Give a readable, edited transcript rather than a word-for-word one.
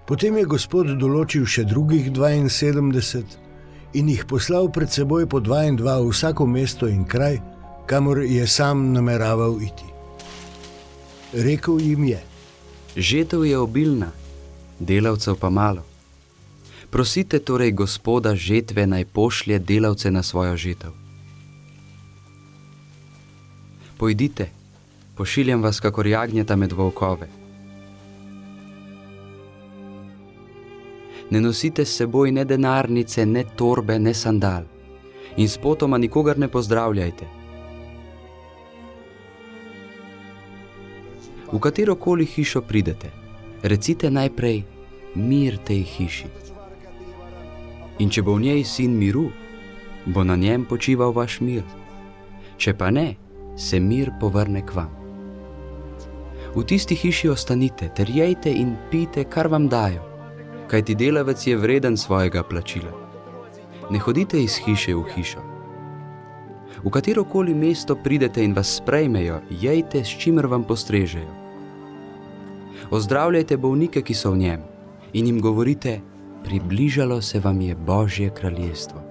Potem je Gospod določil še drugih 72 in jih poslal pred seboj po 2 in 2 v vsako mesto in kraj, kamor je sam nameraval iti. Rekel jim je: Žetev je obilna, delavcev pa malo. Prosite torej Gospoda žetve, naj pošlje delavce na svojo žetev. Pojdite, pošiljam vas kakor jagnjeta med volkove. Ne nosite s seboj ne denarnice, ne torbe, ne sandal in spotoma nikogar ne pozdravljajte. V katerokoli hišo pridete, recite najprej mir tej hiši. In če bo v njej sin miru, bo na njem počival vaš mir. Če pa ne, se mir povrne k vam. V tisti hiši ostanite, ter jejte in pijte, kar vam dajo, kajti delavec je vreden svojega plačila. Ne hodite iz hiše v hišo. V katerokoli mesto pridete in vas sprejmejo, jejte, s čimer vam postrežejo. Ozdravljajte bolnike, ki so v njem, in jim govorite: približalo se vam je Božje kraljestvo.